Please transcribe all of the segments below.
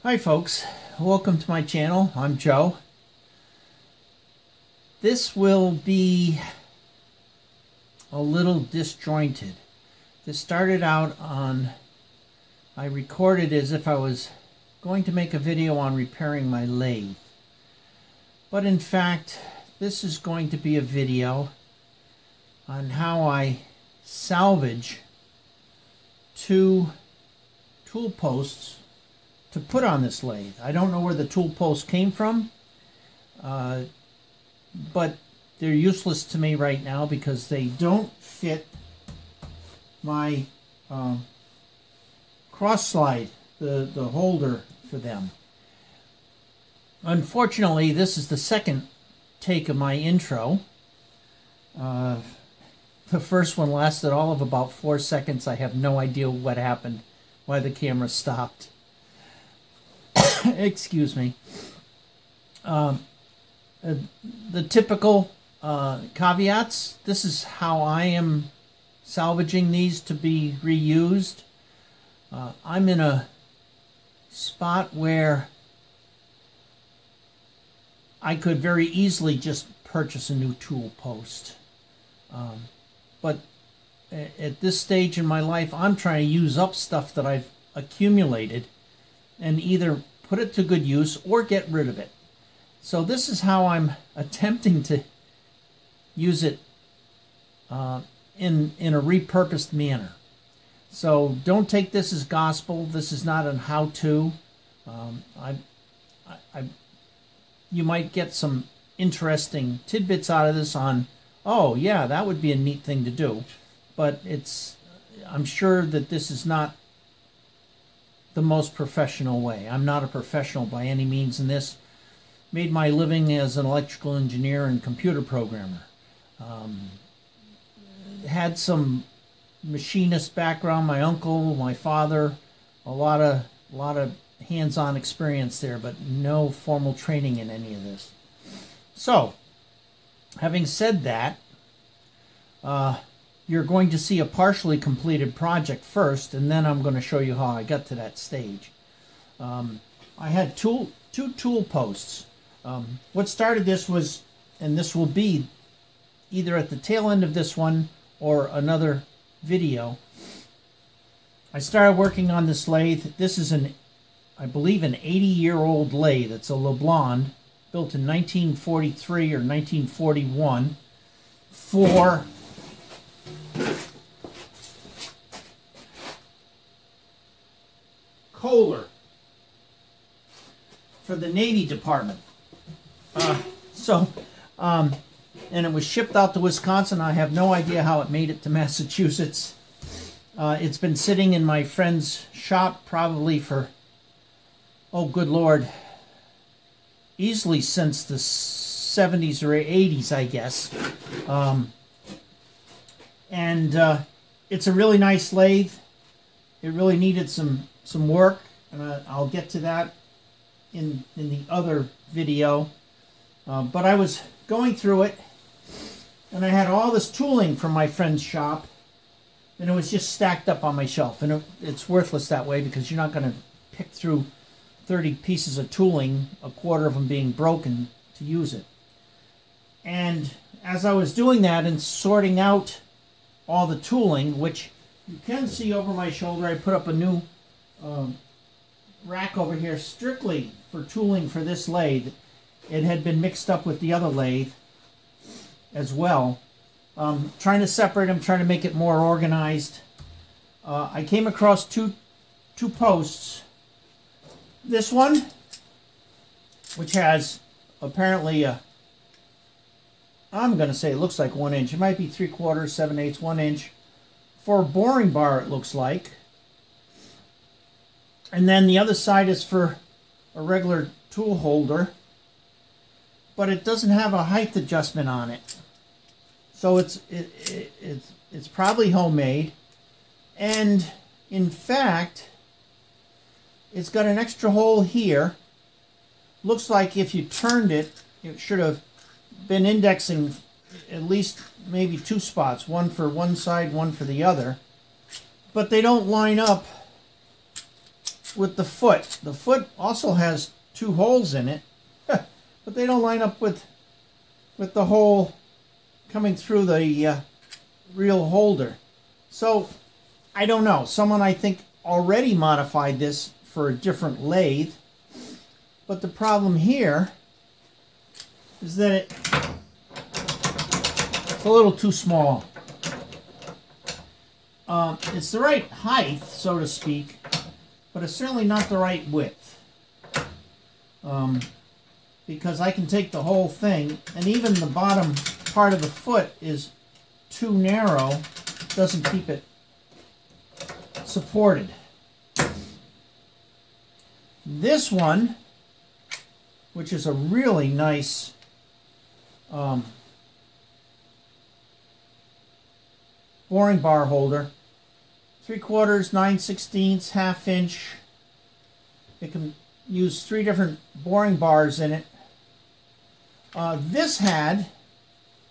Hi folks, welcome to my channel. I'm Joe. This will be a little disjointed. This started out I recorded as if I was going to make a video on repairing my lathe. But in fact, this is going to be a video on how I salvage two tool posts to put on this lathe. I don't know where the tool posts came from, but they're useless to me right now because they don't fit my cross slide, the holder for them. Unfortunately, this is the second take of my intro. The first one lasted all of about 4 seconds. I have no idea what happened, why the camera stopped. Excuse me. The typical caveats. This is how I am salvaging these to be reused. I'm in a spot where I could very easily just purchase a new tool post. But at this stage in my life, I'm trying to use up stuff that I've accumulated and either put it to good use or get rid of it. So this is how I'm attempting to use it in a repurposed manner. So don't take this as gospel. This is not a how-to. You might get some interesting tidbits out of this on, oh yeah, that would be a neat thing to do. But I'm sure that this is not the most professional way. I'm not a professional by any means in this. Made my living as an electrical engineer and computer programmer. Had some machinist background. My uncle, my father, a lot of hands-on experience there, but no formal training in any of this. So, having said that, you're going to see a partially completed project first, and then I'm going to show you how I got to that stage. I had two tool posts. What started this was, and this will be either at the tail end of this one or another video, I started working on this lathe. This is I believe an 80-year-old lathe. It's a LeBlanc, built in 1943 or 1941 for Kohler, for the Navy Department. And it was shipped out to Wisconsin. I have no idea how it made it to Massachusetts. It's been sitting in my friend's shop probably for, oh good Lord, easily since the 70s or 80s, I guess. It's a really nice lathe. It really needed some work, and I'll get to that in the other video. But I was going through it, and I had all this tooling from my friend's shop, and it was just stacked up on my shelf. And it's worthless that way because you're not going to pick through 30 pieces of tooling, a quarter of them being broken, to use it. And as I was doing that and sorting out all the tooling, which you can see over my shoulder, I put up a new rack over here strictly for tooling for this lathe. It had been mixed up with the other lathe as well. Trying to separate them, trying to make it more organized. I came across two posts. This one, which has apparently I'm going to say it looks like 1 inch. It might be 3/4, 7/8, 1 inch. For a boring bar, it looks like. And then the other side is for a regular tool holder, but it doesn't have a height adjustment on it. So it's probably homemade. And in fact, it's got an extra hole here. Looks like if you turned it, it should have been indexing at least maybe 2 spots, one for one side, one for the other. But they don't line up with the foot. The foot also has 2 holes in it, but they don't line up with the hole coming through the real holder. So I don't know. Someone, I think, already modified this for a different lathe, but the problem here is that it's a little too small. It's the right height, so to speak, but it's certainly not the right width. Because I can take the whole thing, and even the bottom part of the foot is too narrow, doesn't keep it supported. This one, which is a really nice boring bar holder, 3/4, 9/16, 1/2 inch. It can use 3 different boring bars in it. This had,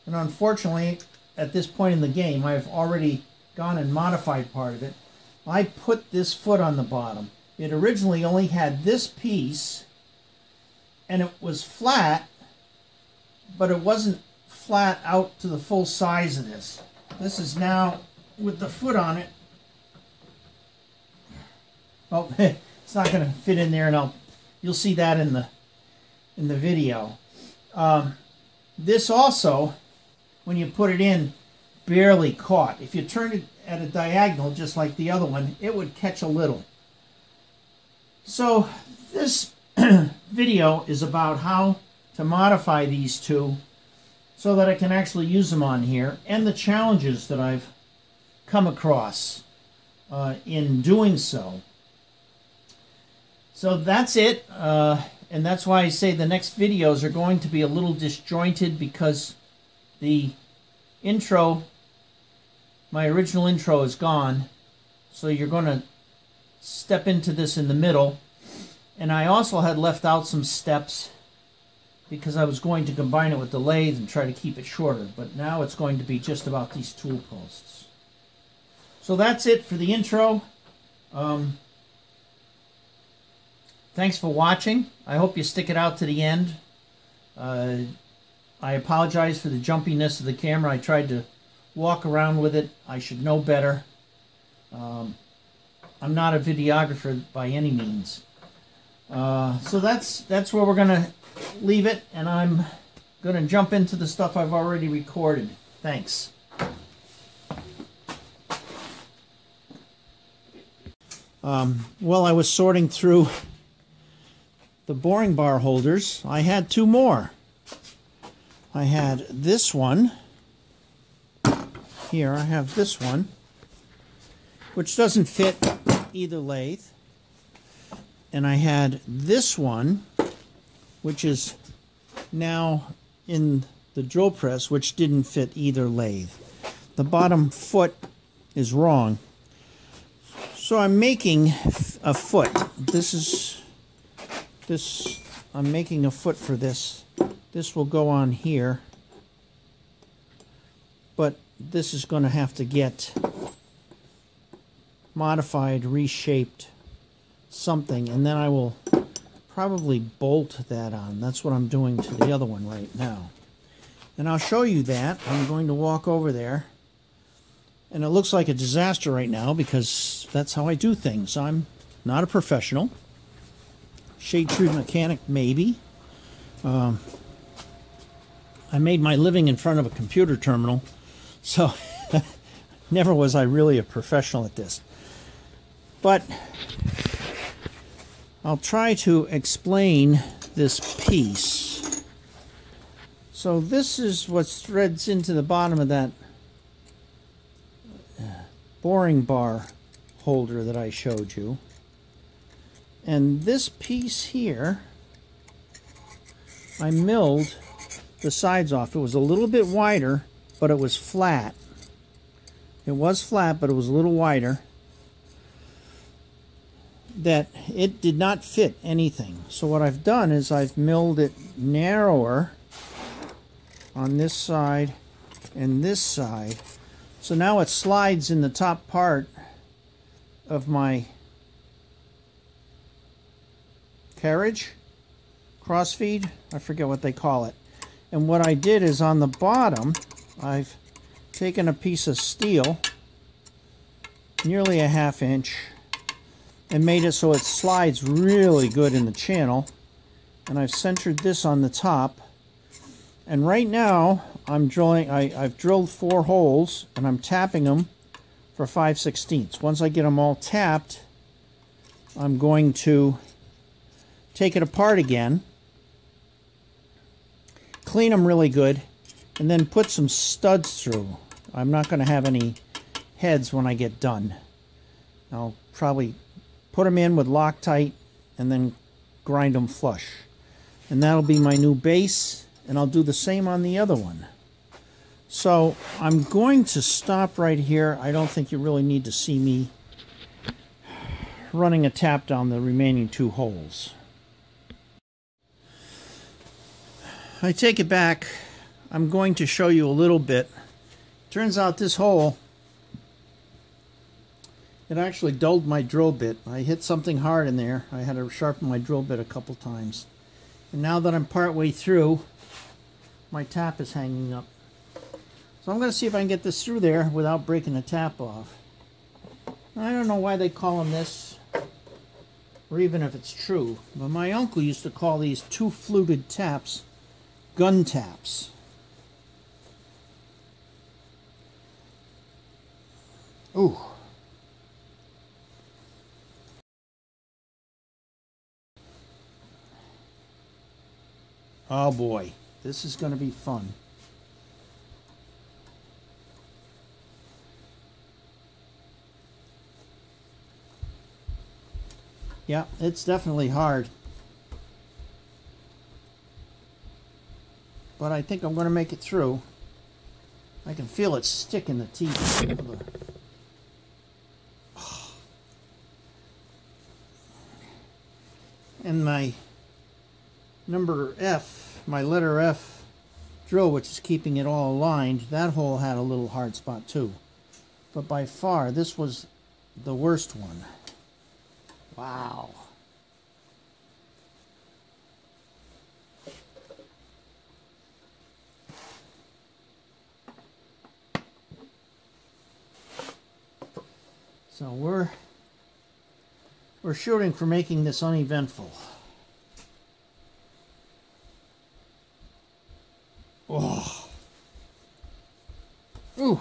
and unfortunately at this point in the game I've already gone and modified part of it. I put this foot on the bottom. It originally only had this piece, and it was flat, but it wasn't flat out to the full size of this. This is now with the foot on it. Oh, it's not going to fit in there, and you'll see that in the video. This also, when you put it in, barely caught. If you turn it at a diagonal, just like the other one, it would catch a little. So this video is about how to modify these two so that I can actually use them on here, and the challenges that I've come across in doing so. So that's it, and that's why I say the next videos are going to be a little disjointed, because the intro, my original intro, is gone. So you're going to step into this in the middle. And I also had left out some steps because I was going to combine it with the lathe and try to keep it shorter. But now it's going to be just about these tool posts. So that's it for the intro. Thanks for watching. I hope you stick it out to the end. I apologize for the jumpiness of the camera. I tried to walk around with it. I should know better. I'm not a videographer by any means. So that's where we're going to leave it, and I'm going to jump into the stuff I've already recorded. Thanks. Well, I was sorting through the boring bar holders. I had 2 more. I had this one. Here I have this one, which doesn't fit either lathe. And I had this one, which is now in the drill press, which didn't fit either lathe. The bottom foot is wrong. So I'm making a foot. I'm making a foot for this. This will go on here, but this is going to have to get modified, reshaped, something, and then I will probably bolt that on. That's what I'm doing to the other one right now. And I'll show you that. I'm going to walk over there, and it looks like a disaster right now because that's how I do things. I'm not a professional. Shade tree mechanic, maybe. I made my living in front of a computer terminal, so never was I really a professional at this. But I'll try to explain this piece. So this is what threads into the bottom of that boring bar holder that I showed you. And this piece here, I milled the sides off. It was a little bit wider, but it was flat. It was flat, but it was a little wider. That it did not fit anything. So what I've done is I've milled it narrower on this side and this side. So now it slides in the top part of my carriage, crossfeed, I forget what they call it. And what I did is on the bottom, I've taken a piece of steel, nearly a 1/2 inch, and made it so it slides really good in the channel. And I've centered this on the top. And right now, I'm drilling. I've drilled 4 holes, and I'm tapping them for 5/16. Once I get them all tapped, I'm going to take it apart again, clean them really good, and then put some studs through. I'm not going to have any heads when I get done. I'll probably put them in with Loctite and then grind them flush. And that'll be my new base, and I'll do the same on the other one. So I'm going to stop right here. I don't think you really need to see me running a tap down the remaining 2 holes. I take it back. I'm going to show you a little bit. Turns out this hole, it actually dulled my drill bit. I hit something hard in there. I had to sharpen my drill bit a couple times. And now that I'm part way through, my tap is hanging up. So I'm going to see if I can get this through there without breaking the tap off. I don't know why they call them this, or even if it's true, but my uncle used to call these 2-fluted taps gun taps. Ooh. Oh boy, this is going to be fun. Yeah, it's definitely hard. But I think I'm going to make it through. I can feel it stick in the teeth. And my number F, my letter F drill, which is keeping it all aligned, that hole had a little hard spot too. But by far, this was the worst one. Wow. So we're shooting for making this uneventful. Oh. Ooh.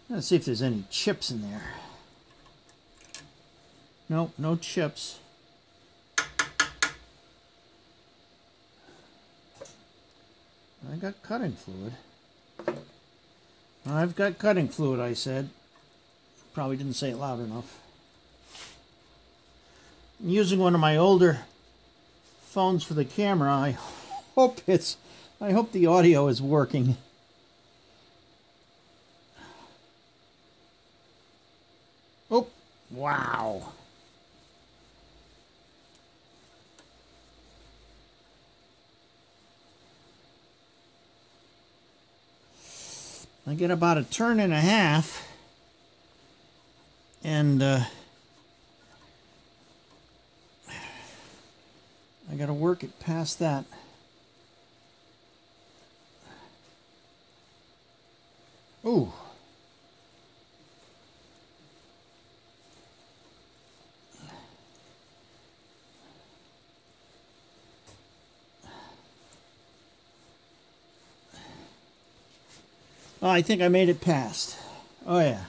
Let's see if there's any chips in there. Nope, no chips. I got cutting fluid. I've got cutting fluid, I said. Probably didn't say it loud enough. I'm using one of my older phones for the camera. I hope the audio is working. Oh, wow. I get about 1.5 turns, and I got to work it past that. Ooh. Oh, I think I made it past. Oh yeah.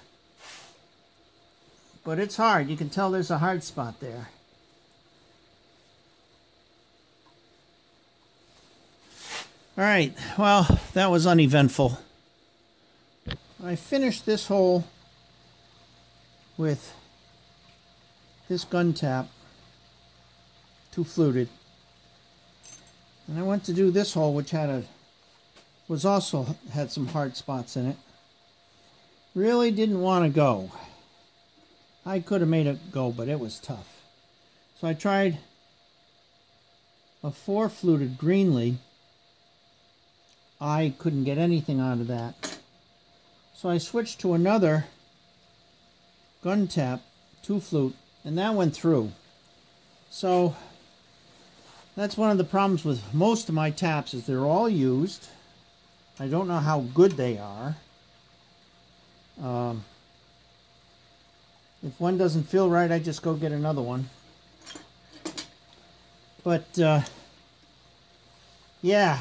But it's hard. You can tell there's a hard spot there. All right. Well, that was uneventful. I finished this hole with this gun tap, 2-fluted. And I went to do this hole, which also had some hard spots in it. Really didn't want to go. I could have made it go, but it was tough. So I tried a 4-fluted Greenlee. I couldn't get anything out of that. So I switched to another gun tap, 2-flute, and that went through. So that's one of the problems with most of my taps, is they're all used. I don't know how good they are. If one doesn't feel right, I just go get another one. But yeah,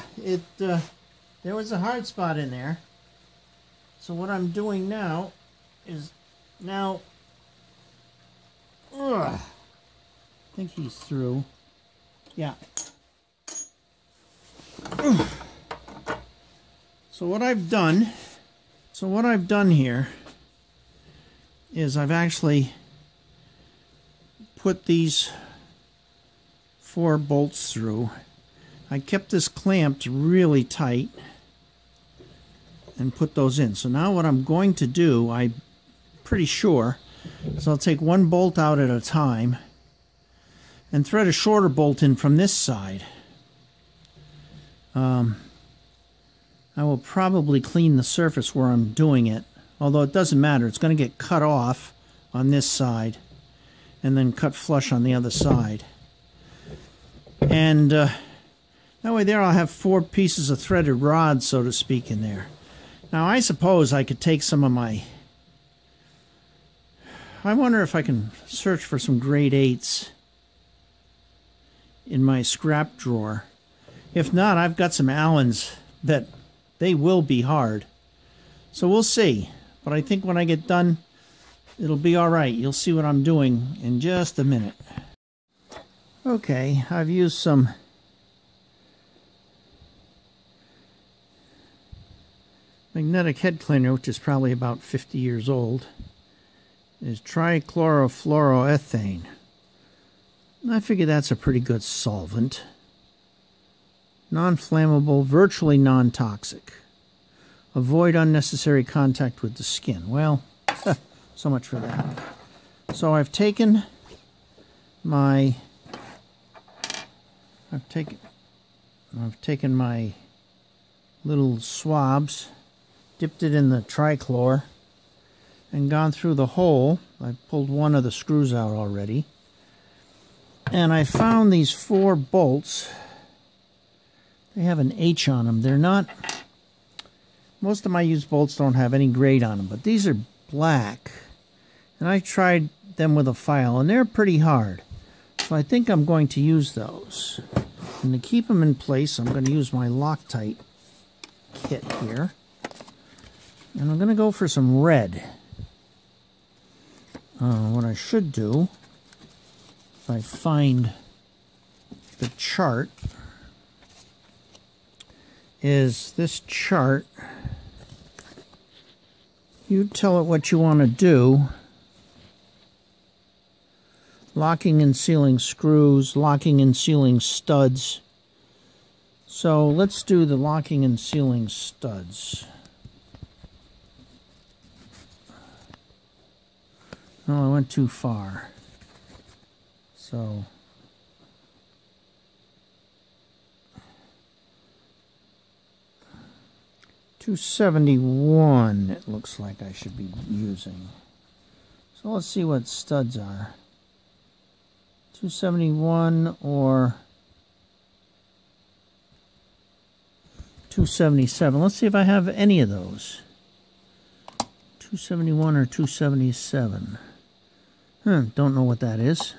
there was a hard spot in there. So what I'm doing now is I think he's through. Yeah. So what I've done here is I've actually put these 4 bolts through. I kept this clamped really tight and put those in. So now what I'm going to do, I'm pretty sure, is I'll take 1 bolt out at a time and thread a shorter bolt in from this side. I will probably clean the surface where I'm doing it, although it doesn't matter. It's going to get cut off on this side and then cut flush on the other side. And that way there I'll have 4 pieces of threaded rod, so to speak, in there. Now I suppose I could take some of my... I wonder if I can search for some grade 8s in my scrap drawer. If not, I've got some Allens that they will be hard. So we'll see. But I think when I get done, it'll be all right. You'll see what I'm doing in just a minute. Okay, I've used some magnetic head cleaner, which is probably about 50 years old. Is trichlorofluoroethane. I figure that's a pretty good solvent. Non-flammable, virtually non-toxic. Avoid unnecessary contact with the skin. Well, so much for that. So I've taken my little swabs, dipped it in the trichlor, and gone through the hole. I pulled one of the screws out already. And I found these 4 bolts. They have an H on them. They're not... Most of my used bolts don't have any grade on them, but these are black. And I tried them with a file, and they're pretty hard. So I think I'm going to use those. And to keep them in place, I'm going to use my Loctite kit here. And I'm going to go for some red. What I should do, if I find the chart, is this chart. You tell it what you want to do. Locking and sealing screws, locking and sealing studs. So let's do the locking and sealing studs. Oh, I went too far. So 271 it looks like I should be using. So let's see what studs are. 271 or 277. Let's see if I have any of those. 271 or 277. Don't know what that is.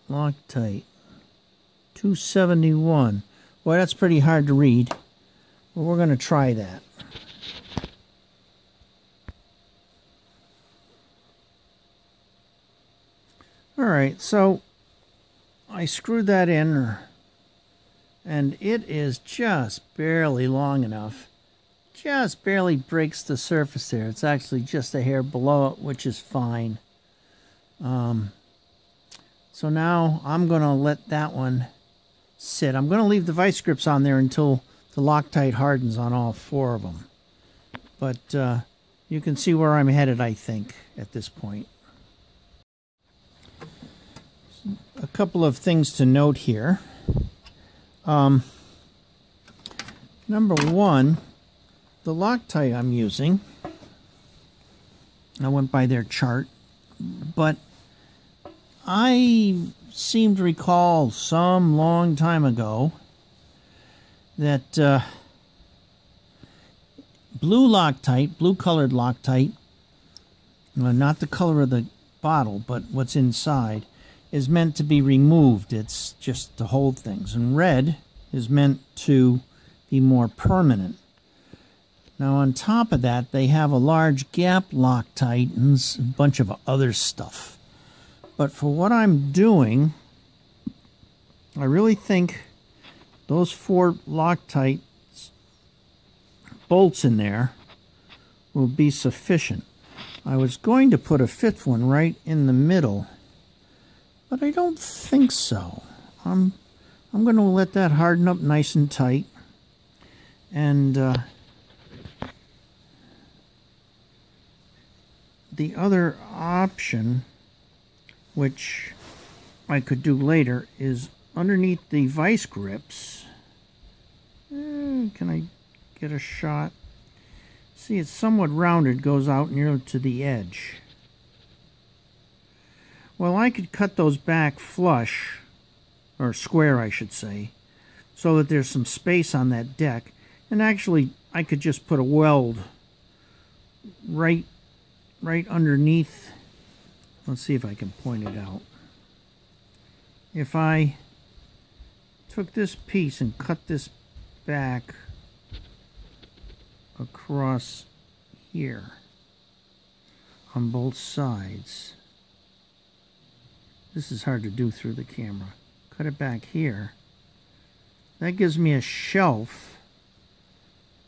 Loctite. 271. Boy, that's pretty hard to read. But we're going to try that. Alright, so I screwed that in, and it is just barely long enough. Just barely breaks the surface there. It's actually just a hair below it, which is fine. So now I'm going to let that one sit. I'm going to leave the vice grips on there until the Loctite hardens on all 4 of them. But you can see where I'm headed, I think, at this point. A couple of things to note here. Number one, the Loctite I'm using, I went by their chart, but I seem to recall some long time ago that blue Loctite, blue-colored Loctite, not the color of the bottle, but what's inside, is meant to be removed. It's just to hold things. And red is meant to be more permanent. Now on top of that, they have a large gap Loctite and a bunch of other stuff. But for what I'm doing, I really think those 4 Loctite bolts in there will be sufficient. I was going to put a 5th one right in the middle, but I don't think so. I'm going to let that harden up nice and tight, and the other option, which I could do later, is underneath the vice grips. Can I get a shot? See, it's somewhat rounded, goes out near to the edge. Well, I could cut those back flush, or square I should say, so that there's some space on that deck. And actually, I could just put a weld right underneath. Let's see if I can point it out. If I took this piece and cut this back across here on both sides. This is hard to do through the camera. Cut it back here. That gives me a shelf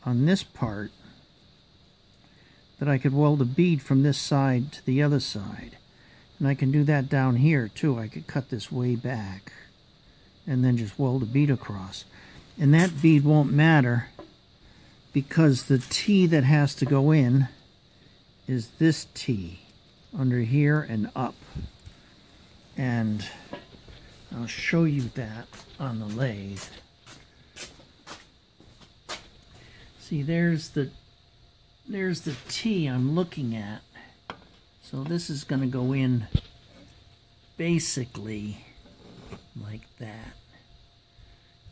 on this part that I could weld a bead from this side to the other side. And I can do that down here too. I could cut this way back and then just weld a bead across. And that bead won't matter because the T that has to go in is this T under here and up. And I'll show you that on the lathe. See, there's the T I'm looking at. So this is going to go in basically like that.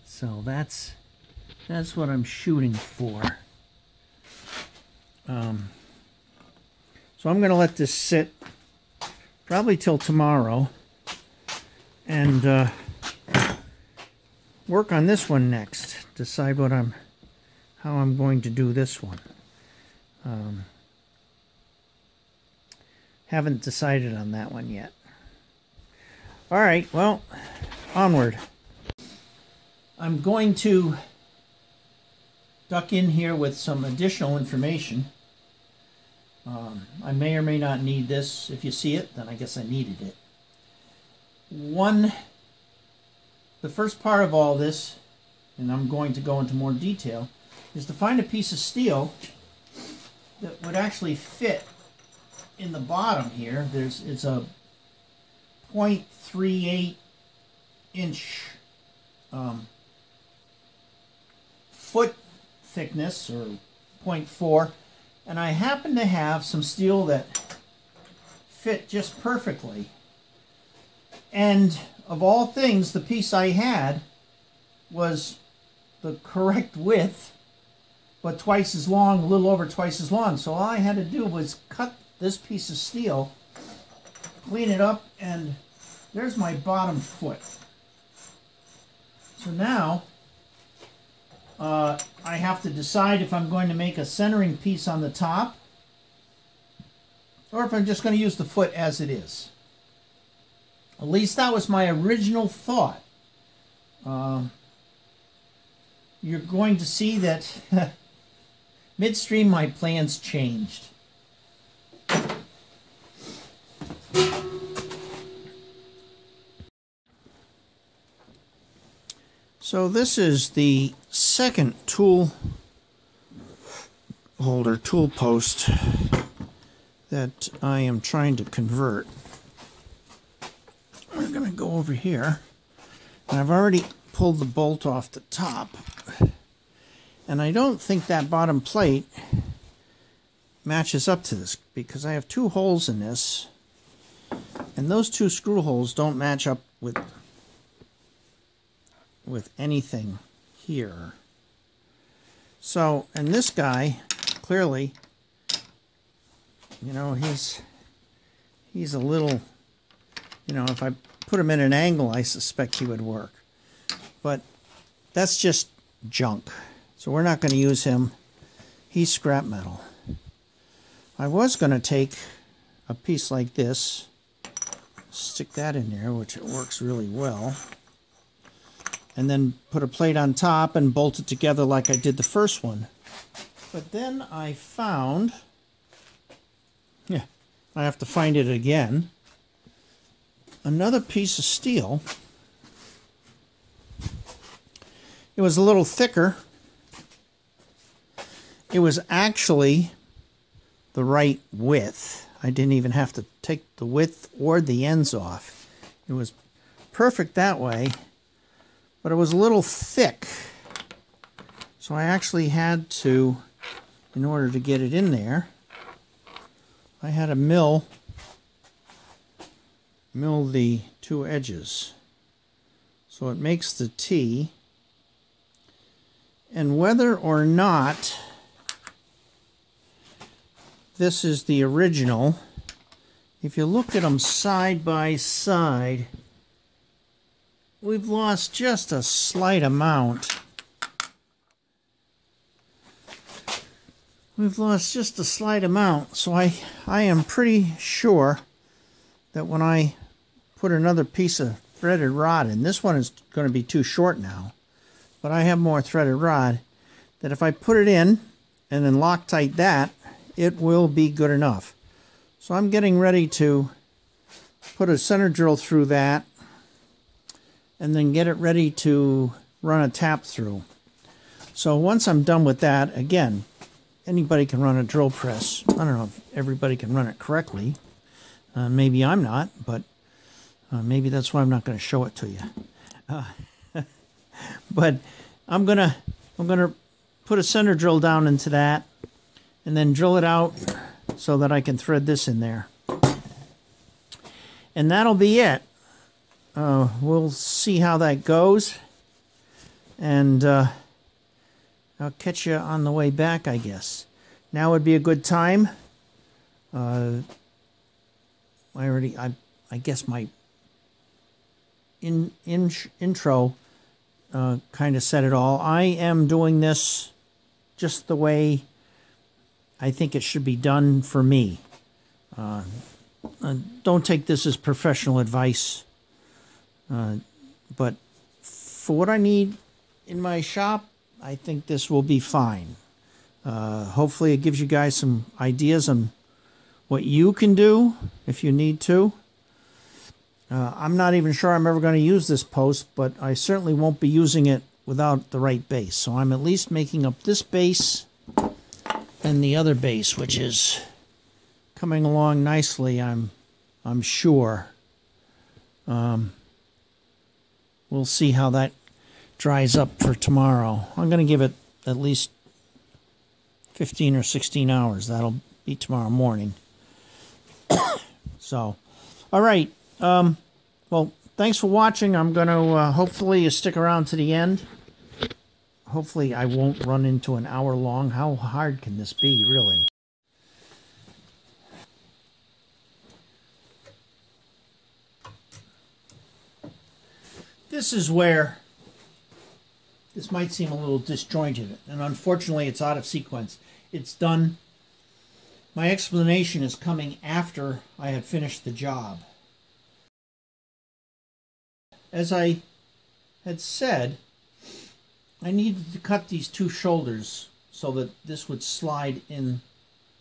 So that's what I'm shooting for. So I'm going to let this sit probably till tomorrow and work on this one next. Decide how I'm going to do this one. Haven't decided on that one yet. All right, well, onward. I'm going to duck in here with some additional information. I may or may not need this. If you see it, then I guess I needed it. The first part of all this, and I'm going to go into more detail, is to find a piece of steel that would actually fit in the bottom here. It's a 0.38 inch foot thickness, or 0.4, and I happen to have some steel that fit just perfectly. And of all things, the piece I had was the correct width, but twice as long, a little over twice as long. So all I had to do was cut this piece of steel, clean it up, and there's my bottom foot. So now I have to decide if I'm going to make a centering piece on the top or if I'm just going to use the foot as it is. At least that was my original thought. You're going to see that midstream my plans changed. So this is the second tool holder, tool post that I am trying to convert. We're going to go over here. And I've already pulled the bolt off the top. And I don't think that bottom plate matches up to this because I have 2 holes in this, and those 2 screw holes don't match up with anything here. So, and this guy, clearly, you know, he's a little, you know, if I put him in an angle, I suspect he would work. But that's just junk. So we're not going to use him. He's scrap metal. I was going to take a piece like this, stick that in there, which it works really well, and then put a plate on top and bolt it together like I did the first one. But then I found, yeah, I have to find it again, another piece of steel. It was a little thicker. It was actually the right width. I didn't even have to take the width or the ends off. It was perfect that way, but it was a little thick. So I actually had to, in order to get it in there, I had to mill the 2 edges. So it makes the T. And whether or not this is the original, if you look at them side by side, we've lost just a slight amount. We've lost just a slight amount, so I am pretty sure that when I put another piece of threaded rod in, this one is going to be too short now, but I have more threaded rod, that if I put it in and then Loctite that, it will be good enough. So I'm getting ready to put a center drill through that and then get it ready to run a tap through. So once I'm done with that, again, anybody can run a drill press. I don't know if everybody can run it correctly. Maybe I'm not, but maybe that's why I'm not going to show it to you. But I'm gonna put a center drill down into that and then drill it out so that I can thread this in there. And that'll be it. We'll see how that goes. And I'll catch you on the way back, I guess. Now would be a good time. I guess my intro kind of said it all. I am doing this just the way I think it should be done for me. Don't take this as professional advice. But for what I need in my shop, I think this will be fine. Hopefully it gives you guys some ideas on what you can do if you need to. I'm not even sure I'm ever going to use this post, but I certainly won't be using it without the right base. So I'm at least making up this base and the other base, which is coming along nicely, I'm sure. We'll see how that dries up for tomorrow. I'm going to give it at least 15 or 16 hours. That'll be tomorrow morning. So, all right. Well, thanks for watching. I'm going to hopefully stick around to the end. Hopefully I won't run into an hour long. How hard can this be, really? This is where this might seem a little disjointed, and unfortunately it's out of sequence. It's done. My explanation is coming after I had finished the job. As I had said, I needed to cut these 2 shoulders so that this would slide in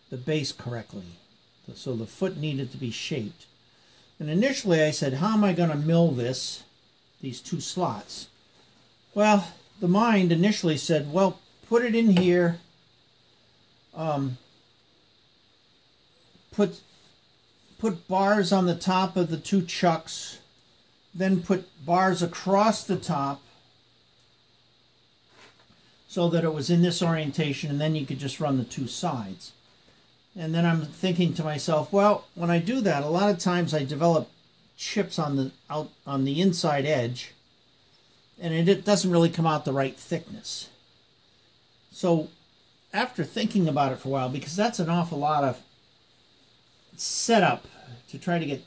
the base correctly. So the foot needed to be shaped. And initially I said, how am I going to mill these 2 slots? Well, the mind initially said, well, put it in here, put bars on the top of the 2 chucks, then put bars across the top so that it was in this orientation, and then you could just run the two sides. And then I'm thinking to myself, well, when I do that, a lot of times I develop chips on the inside edge, and it doesn't really come out the right thickness. So after thinking about it for a while, because that's an awful lot of setup to try to get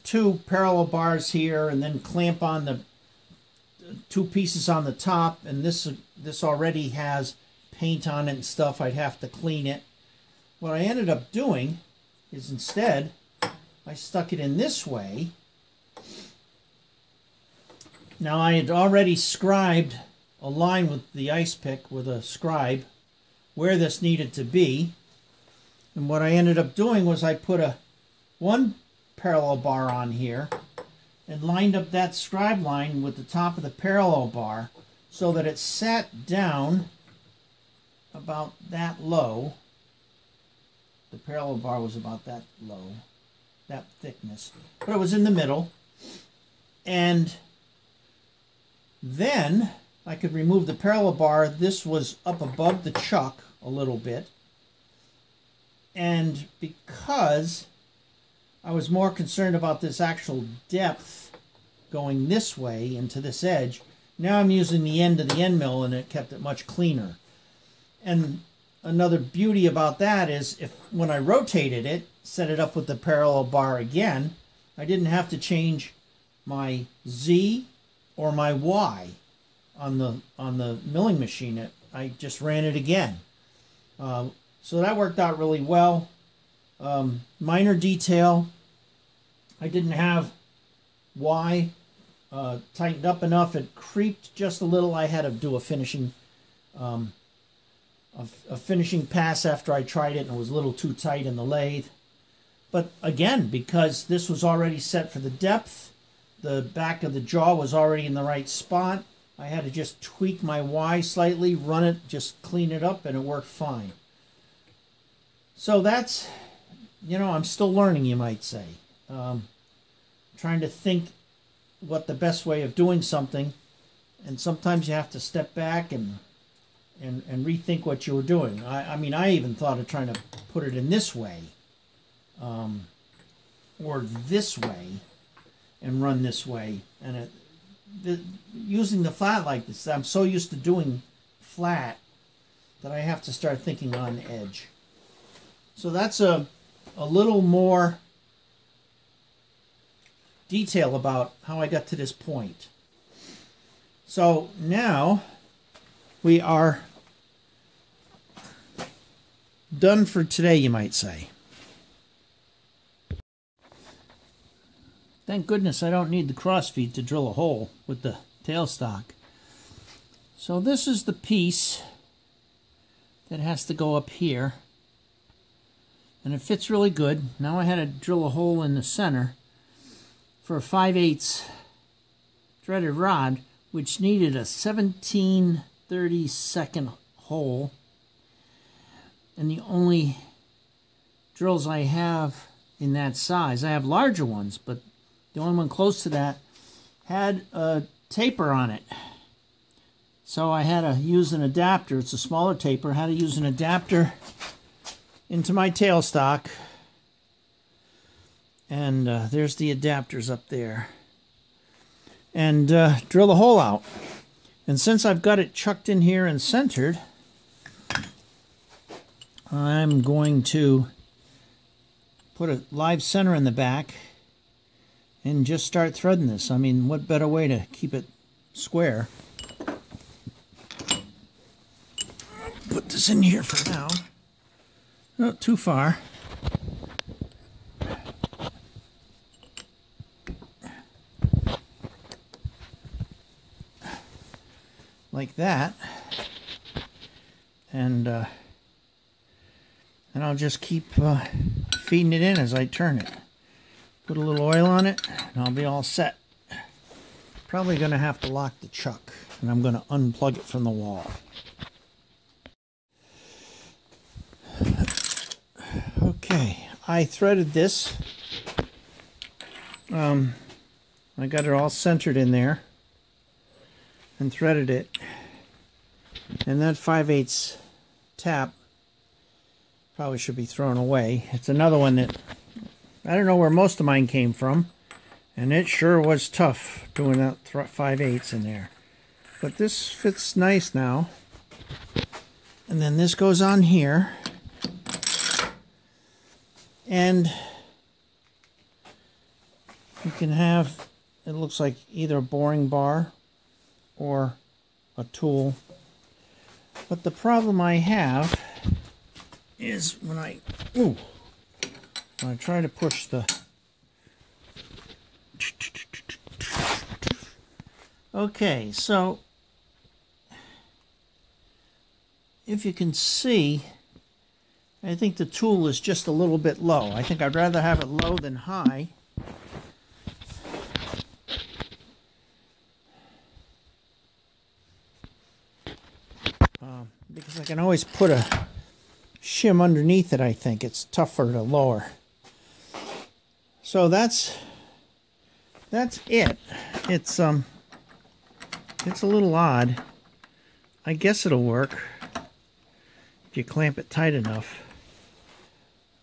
two parallel bars here and then clamp on the two pieces on the top, and this already has paint on it and stuff. I'd have to clean it. What I ended up doing is instead I stuck it in this way. Now I had already scribed a line with the ice pick with a scribe where this needed to be, and what I ended up doing was I put one parallel bar on here and lined up that scribe line with the top of the parallel bar so that it sat down about that low. The parallel bar was about that low, that thickness, but it was in the middle. And then I could remove the parallel bar. This was up above the chuck a little bit. And because I was more concerned about this actual depth going this way into this edge, now I'm using the end of the end mill, and it kept it much cleaner. And another beauty about that is when I rotated it, set it up with the parallel bar again, I didn't have to change my Z or my Y on the milling machine. I just ran it again. So that worked out really well. Minor detail, I didn't have Y tightened up enough. It creeped just a little. I had to do a finishing pass after I tried it, and it was a little too tight in the lathe. But again, because this was already set for the depth, the back of the jaw was already in the right spot, I had to just tweak my Y slightly, run it, just clean it up, and it worked fine. So that's, I'm still learning, you might say. Trying to think what the best way of doing something, and sometimes you have to step back and rethink what you were doing. I mean, I even thought of trying to put it in this way, or this way, and run this way. And using the flat like this, I'm so used to doing flat that I have to start thinking on edge. So that's a little more detail about how I got to this point. So now we are done for today, you might say. Thank goodness I don't need the crossfeed to drill a hole with the tailstock. So this is the piece that has to go up here, and it fits really good. Now I had to drill a hole in the center for a 5/8 threaded rod, which needed a 17/32 hole. And the only drills I have in that size, I have larger ones, but the only one close to that had a taper on it. So I had to use an adapter. It's a smaller taper. I had to use an adapter into my tailstock. And there's the adapters up there. And drill the hole out. And since I've got it chucked in here and centered, I'm going to put a live center in the back and just start threading this. I mean, what better way to keep it square? Put this in here for now. Not too far. Like that. And I'll just keep feeding it in as I turn it. Put a little oil on it, and I'll be all set. Probably going to have to lock the chuck, and I'm going to unplug it from the wall. Okay, I threaded this. I got it all centered in there and threaded it. And that 5/8 tap probably should be thrown away. It's another one that I don't know where most of mine came from, and it sure was tough doing that 5/8 in there. But this fits nice now. And then this goes on here. And you can have, it looks like either a boring bar or a tool. But the problem I have is when I try to push the... Okay, so if you can see, I think the tool is just a little bit low. I think I'd rather have it low than high. Because I can always put a shim underneath it. I think it's tougher to lower. So that's it. It's a little odd. I guess it'll work if you clamp it tight enough.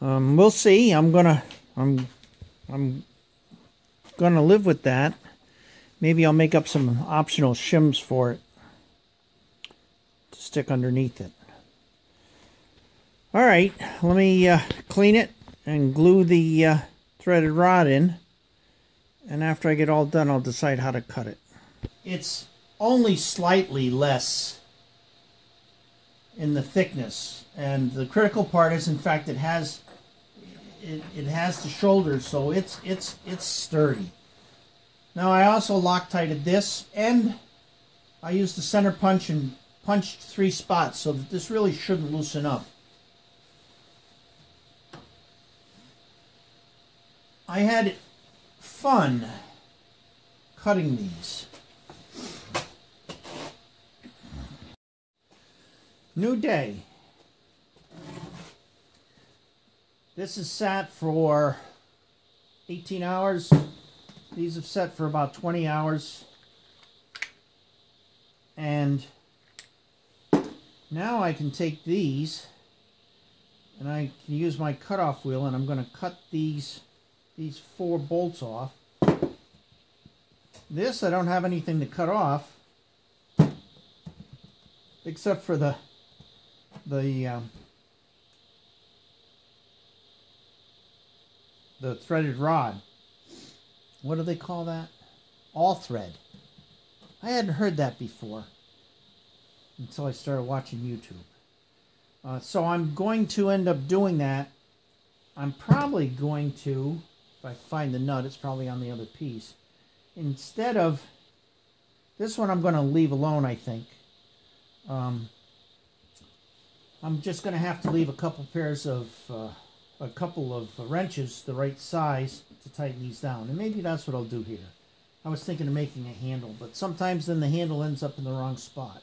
We'll see. I'm gonna live with that. Maybe I'll make up some optional shims for it to stick underneath it. All right, let me clean it and glue the threaded rod in, and after I get all done, I'll decide how to cut it. It's only slightly less in the thickness, and the critical part is, in fact, it has the shoulders, so it's sturdy. Now I also Loctited this, and I used the center punch and punched 3 spots so that this really shouldn't loosen up. I had fun cutting these. New day. This is sat for 18 hours. These have set for about 20 hours. And now I can take these and I can use my cutoff wheel, and I'm going to cut these 4 bolts off. This I don't have anything to cut off except for the threaded rod. What do they call that? All thread. I hadn't heard that before until I started watching YouTube. So I'm going to end up doing that. I'm probably going to, if I find the nut, it's probably on the other piece. Instead of this one, I'm going to leave alone, I think. I'm just going to have to leave a couple of wrenches the right size to tighten these down. And maybe that's what I'll do here. I was thinking of making a handle, but sometimes then the handle ends up in the wrong spot.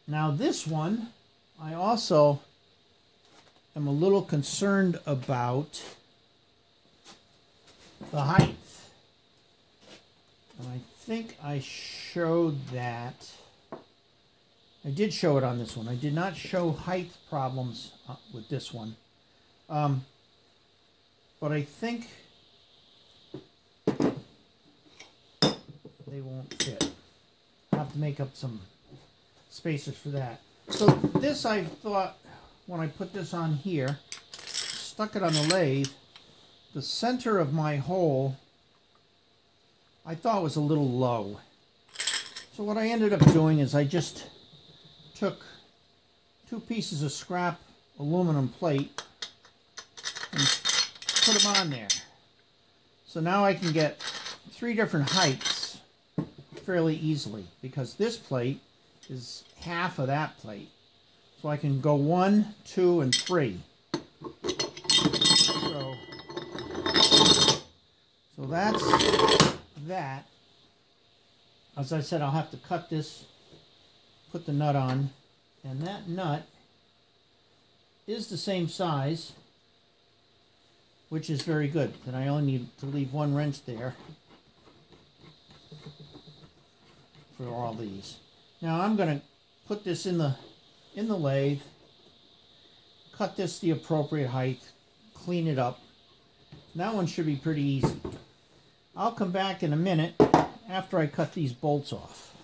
Now this one, I also am a little concerned about the height. And I think I showed that. I did show it on this one. I did not show height problems with this one. But I think they won't fit. I'll have to make up some spacers for that. So this, I thought, when I put this on here, stuck it on the lathe, the center of my hole I thought was a little low. So what I ended up doing is I just took 2 pieces of scrap aluminum plate and put them on there. So now I can get 3 different heights fairly easily, because this plate is half of that plate. So I can go 1, 2, and 3. So that's that. As I said, I'll have to cut this, put the nut on, and that nut is the same size, which is very good. Then I only need to leave 1 wrench there for all these. Now I'm going to put this in the lathe, cut this the appropriate height, clean it up. That one should be pretty easy. I'll come back in a minute after I cut these bolts off.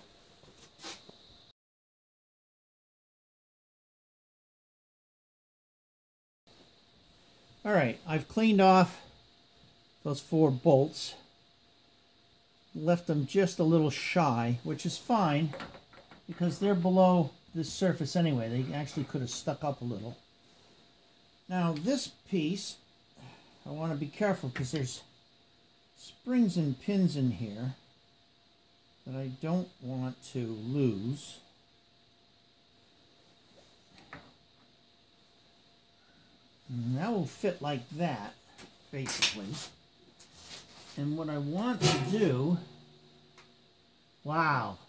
Alright, I've cleaned off those 4 bolts. Left them just a little shy, which is fine because they're below this surface anyway. They actually could have stuck up a little. Now this piece, I want to be careful because there's springs and pins in here that I don't want to lose. And that will fit like that, basically. And what I want to do, wow.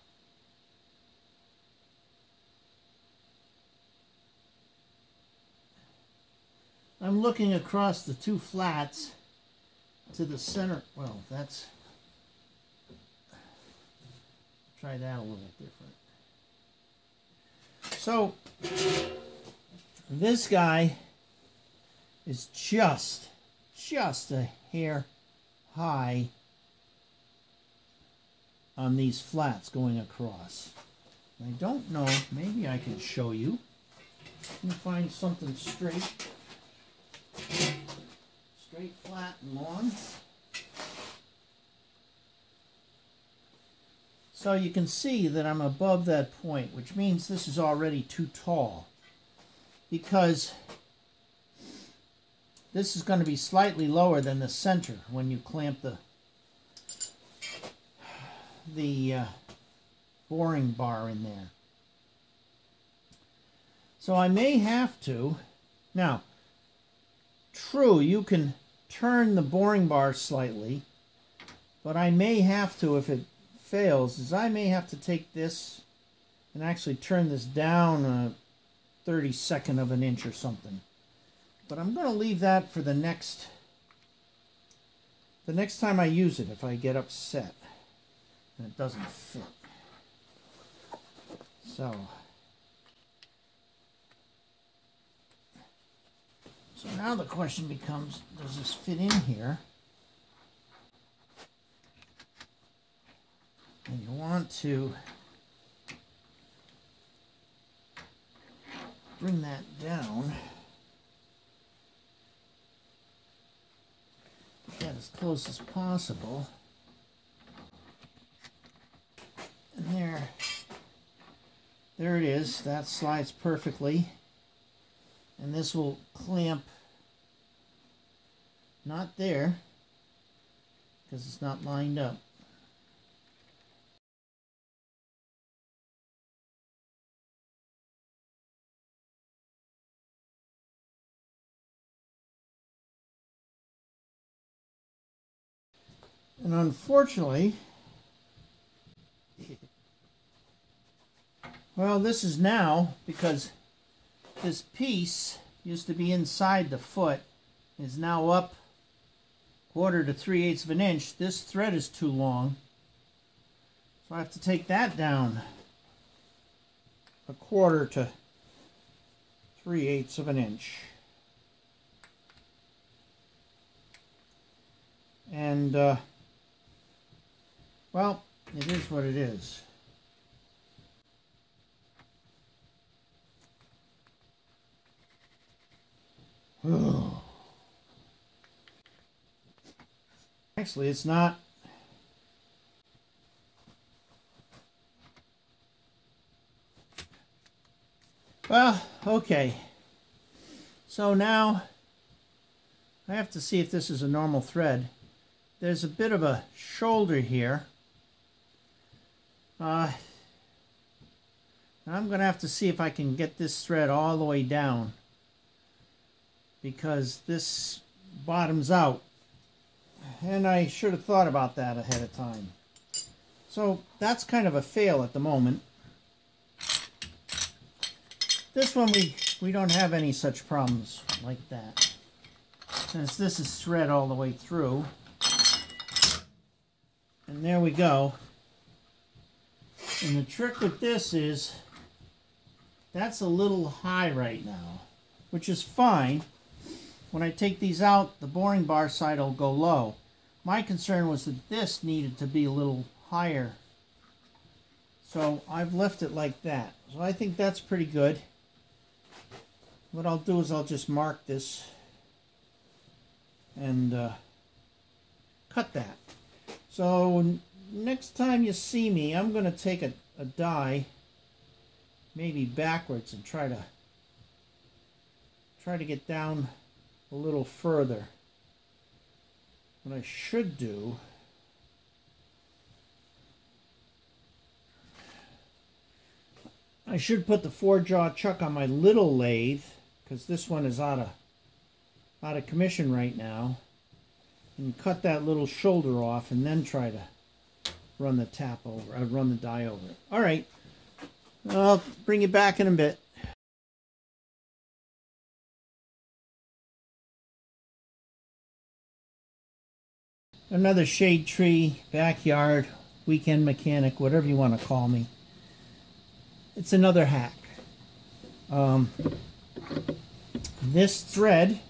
I'm looking across the 2 flats to the center. Well, that's, try that a little different. So, this guy is just a hair high on these flats going across. I don't know, maybe I can show you. Let me find something straight, flat, and long. So you can see that I'm above that point, which means this is already too tall, because this is going to be slightly lower than the center when you clamp the boring bar in there. So I may have to, now, true, you can turn the boring bar slightly, but I may have to, if it fails, is I may have to take this and actually turn this down a 32nd of an inch or something. But I'm going to leave that for the next time I use it, if I get upset and it doesn't fit. So now the question becomes, does this fit in here? And you want to bring that down. Get as close as possible. And there it is. That slides perfectly. And this will clamp not there because it's not lined up. And unfortunately, well, this is now, because this piece used to be inside the foot, is now up 1/4 to 3/8 of an inch. This thread is too long, so I have to take that down 1/4 to 3/8 of an inch. And well, it is what it is. Actually, it's not. Well, okay. So now I have to see if this is a normal thread. There's a bit of a shoulder here. I'm going to have to see if I can get this thread all the way down, because this bottoms out. And I should have thought about that ahead of time. So that's kind of a fail at the moment. This one we don't have any such problems like that, since this is thread all the way through. And there we go. And the trick with this is that's a little high right now, which is fine. When I take these out, the boring bar side will go low. My concern was that this needed to be a little higher. So I've left it like that. So I think that's pretty good. What I'll do is I'll just mark this and cut that. So next time you see me, I'm going to take a die, maybe backwards, and try to get down a little further. What I should do, I should put the 4-jaw chuck on my little lathe, because this one is out of commission right now, and cut that little shoulder off, and then try to run the die over it. All right, I'll bring you back in a bit. Another shade tree, backyard, weekend mechanic, whatever you want to call me. It's another hack. This thread,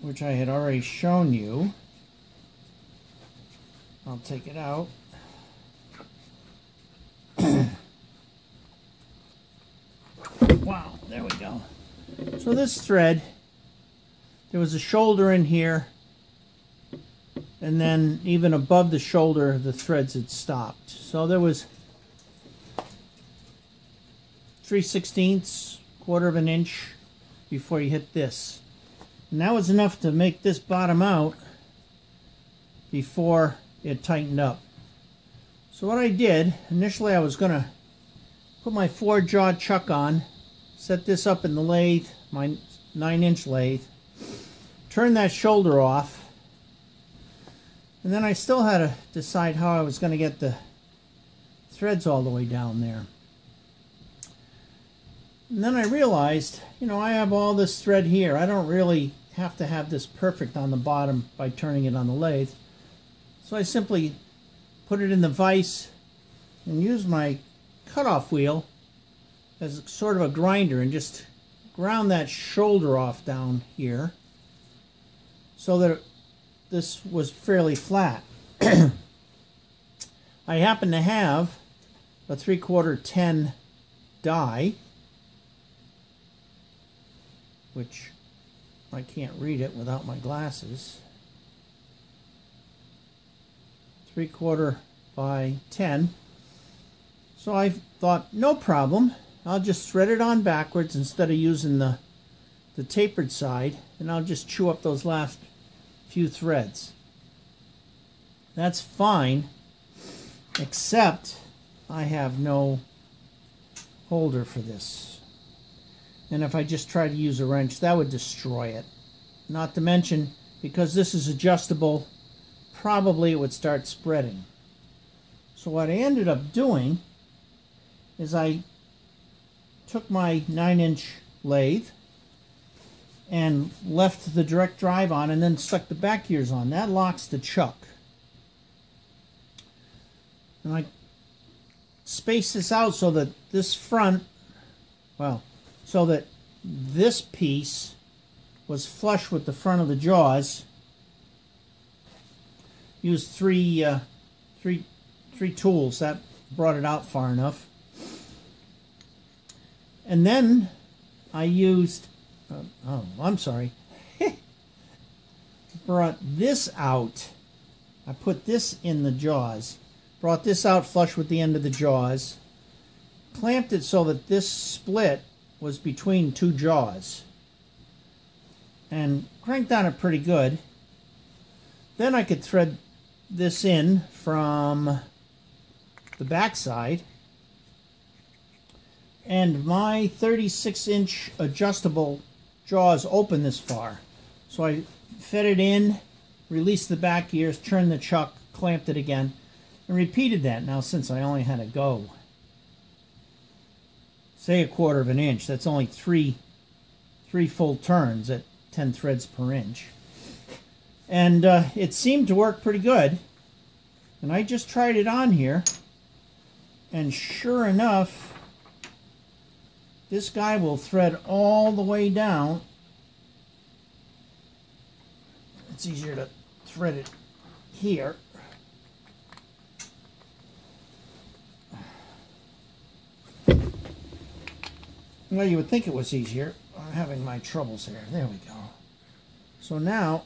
which I had already shown you, I'll take it out. Wow, there we go. So this thread, there was a shoulder in here, and then even above the shoulder, the threads had stopped. So there was 3/16, quarter of an inch before you hit this. And that was enough to make this bottom out before it tightened up. So what I did, initially I was going to put my 4-jaw chuck on, set this up in the lathe, my 9-inch lathe, turn that shoulder off, and then I still had to decide how I was going to get the threads all the way down there. And then I realized, you know, I have all this thread here. I don't really have to have this perfect on the bottom by turning it on the lathe. So I simply put it in the vise and use my cutoff wheel as sort of a grinder and just ground that shoulder off down here so that this was fairly flat. I happen to have a 3/4 10 die, which I can't read it without my glasses. 3/4 by 10. So I thought, no problem. I'll just thread it on backwards instead of using the tapered side, and I'll just chew up those last few threads. That's fine, except I have no holder for this. And if I just try to use a wrench, that would destroy it. Not to mention, because this is adjustable, probably it would start spreading. So what I ended up doing is I took my 9-inch lathe and left the direct drive on and then stuck the back gears on. That locks the chuck. And I space this out so that this front, well, so that this piece was flush with the front of the jaws. Used three tools. That brought it out far enough. And then I used, brought this out. I put this in the jaws. Brought this out flush with the end of the jaws. Clamped it so that this split was between two jaws. And cranked on it pretty good. Then I could thread this in from the back side. And my 36-inch adjustable jaws open this far. So I fed it in, released the back gears, turned the chuck, clamped it again, and repeated that. Now, since I only had to go, say, 1/4 of an inch, that's only three full turns at 10 threads per inch. And it seemed to work pretty good. And I just tried it on here. And sure enough, this guy will thread all the way down. It's easier to thread it here. Well, you would think it was easier. I'm having my troubles here. There we go. So now,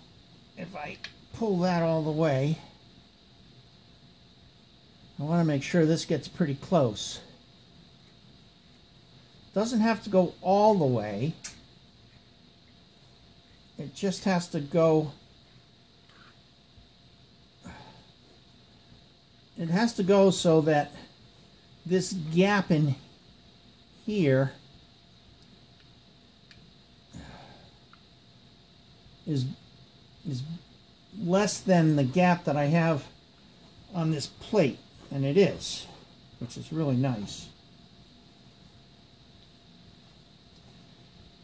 if I pull that all the way, I want to make sure this gets pretty close. Doesn't have to go all the way. It just has to go. It has to go so that this gap in here is less than the gap that I have on this plate, and it is, which is really nice.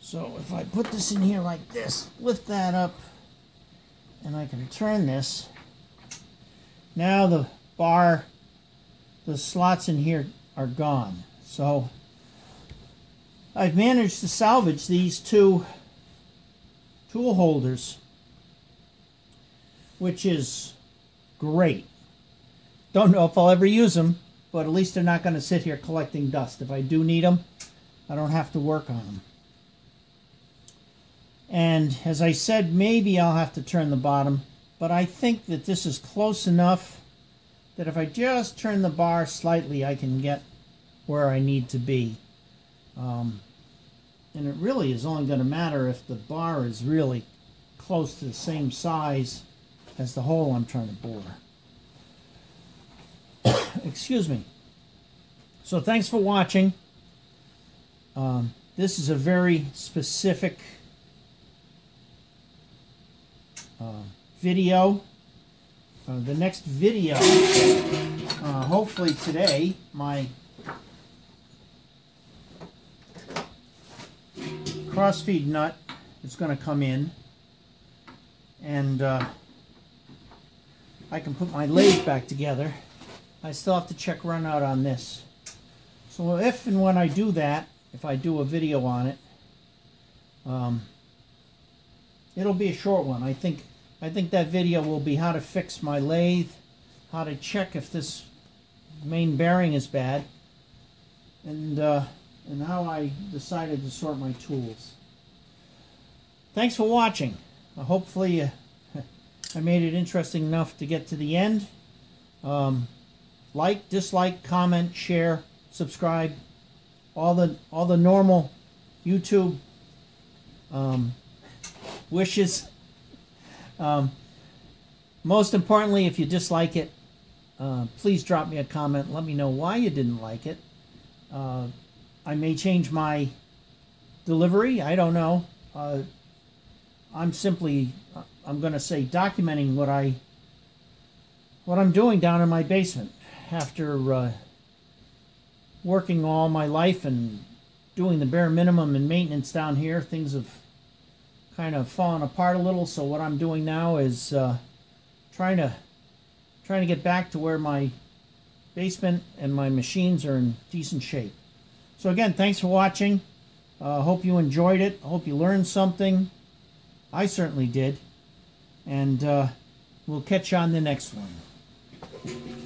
So if I put this in here like this, lift that up, and I can turn this, now the bar, the slots in here are gone. So I've managed to salvage these two tool holders, which is great. Don't know if I'll ever use them, but at least they're not going to sit here collecting dust. If I do need them, I don't have to work on them. And as I said, maybe I'll have to turn the bottom, but I think that this is close enough that if I just turn the bar slightly, I can get where I need to be. And it really is only going to matter if the bar is really close to the same size as the hole I'm trying to bore. Excuse me. So thanks for watching. This is a very specific video. The next video, hopefully today, my crossfeed nut is going to come in, and I can put my lathe back together. I still have to check run out on this. So if and when I do that, if I do a video on it, it'll be a short one. I think that video will be how to fix my lathe, how to check if this main bearing is bad, and how I decided to sort my tools. Thanks for watching. Hopefully I made it interesting enough to get to the end. Like, dislike, comment, share, subscribe, all the normal YouTube wishes. Most importantly, if you dislike it, please drop me a comment. Let me know why you didn't like it. I may change my delivery. I don't know. I'm going to say documenting what I'm doing down in my basement after working all my life and doing the bare minimum in maintenance down here. Things have kind of fallen apart a little, so what I'm doing now is trying to get back to where my basement and my machines are in decent shape. So again, thanks for watching. Hope you enjoyed it. I hope you learned something. I certainly did. And we'll catch you on the next one.